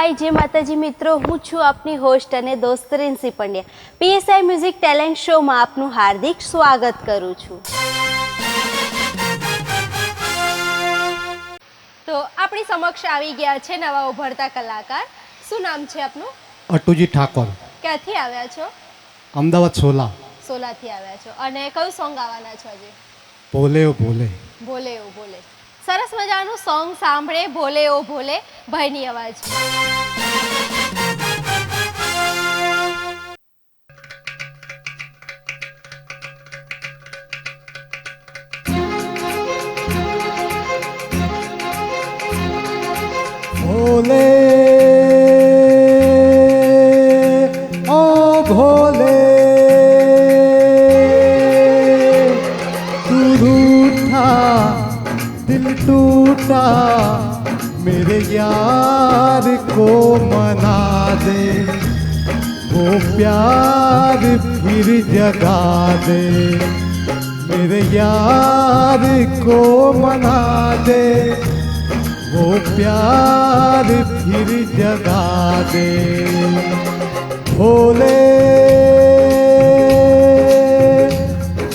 हाय जय माताजी मित्रों, हूँ छू अपनी होस्ट अने दोस्त Rinsi Pandya. PSI music talent show में आपनु हार्दिक स्वागत करूँ छू। तो अपनी समक्ष आवी गया छे नवा उभरता कलाकार। શું નામ છે આપનું? અટુજી ઠાકોર. ક્યાંથી આવ્યા છો? અમદાવાદ સોલાથી આવ્યા છો અને કયું સોંગ ગાવાના છો આજે? ભોલે ઓ ભોલે. ભોલે ઓ ભોલે. સરસ મજાનું સોંગ સાંભળે ભોલે ઓ ભોલે ભાઈની અવાજ. ભોલે ઓ ભોલે तू रूठा दिल टूटा मेरे यार को मना दे वो प्यार फिर जगा दे मेरे यार को मना दे वो प्यार फिर जगा दे भोले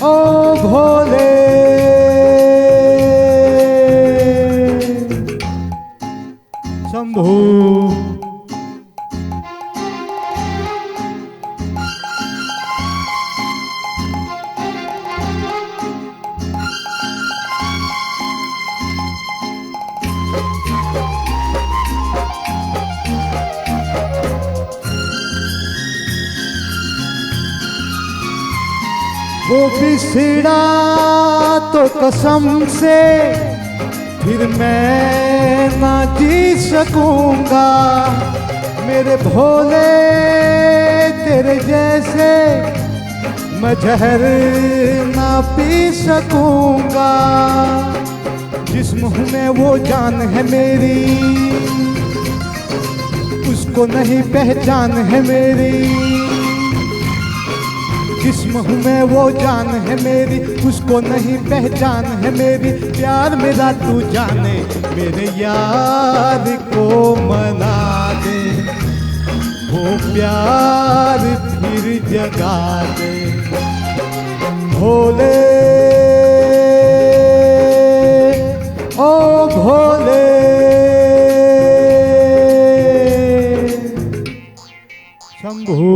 ओ भोले शंभू वो बिछड़ा तो कसम से फिर मैं ना जी सकूंगा मेरे भोले तेरे जैसे मैं जहर ना पी सकूंगा जिस मुँह में वो जान है मेरी उसको नहीं पहचान है मेरी जिस मुँह में वो जान है मेरी उसको नहीं पहचान है मेरी प्यार मेरा तू जाने मेरे यार को मना दे वो प्यार फिर जगा दे भोले ओ भोले शंभू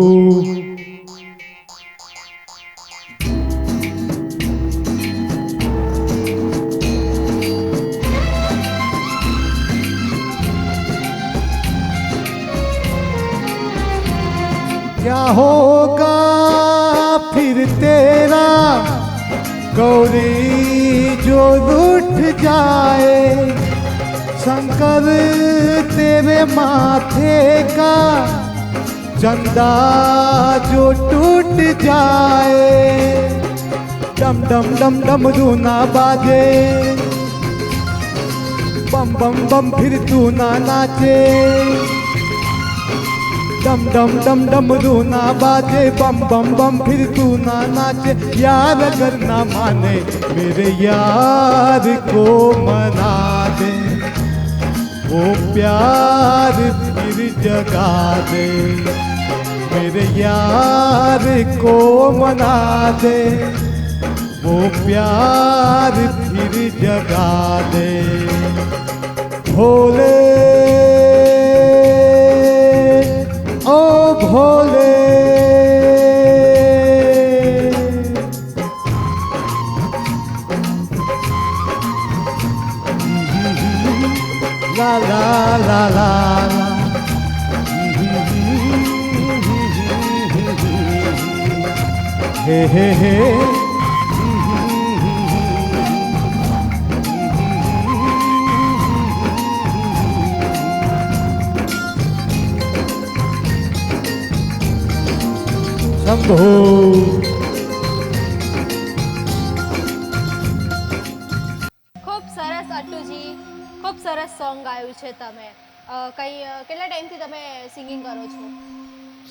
क्या होगा फिर तेरा गौरी जो रूठ जाए शंकर तेरे माथे का चंदा जो टूट जाए डम डम डम डम रूना बाजे बम बम बम फिर तू ना नाचे डम डम डम डम रूना बाजे बम बम बम फिर तू ना नाचे यार अगर ना माने मेरे यार को मना दे वो प्यार फिर जगा दे मेरे यार को मना दे वो प्यार फिर जगा दे भोले ओ भोले ला ला ला ला हे हे हे शंभू ખૂબ સરસ અટુજી, ખૂબ સરસ સોંગ ગાયું છે તમે. કઈ કેટલા ટાઈમથી તમે સિંગિંગ કરો છો?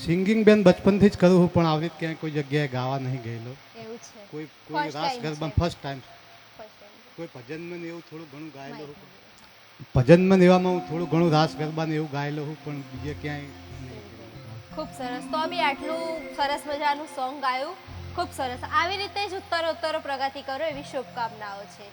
સિંગિંગ બેન બચપનથી જ કરું છું પણ આવી રીતે ક્યાંય કોઈ જગ્યાએ ગાવા નહીં ગયેલો. એવું છે? કોઈ રાસ ગરબા ફર્સ્ટ ટાઈમ કોઈ ભજનમાં ને એવું થોડું ઘણું ગાયેલું. ભજનમાં ને એવામાં હું થોડું ઘણું રાસ ગરબા ને એવું ગાયેલો હું, પણ બીજે ક્યાંય નહીં. ખૂબ સરસ. તો બી આટલું સરસ મજાનું સોંગ ગાયું, ખૂબ સરસ. આવી રીતે જ ઉત્તરોત્તર પ્રગતિ કરો એવી શુભકામનાઓ છે.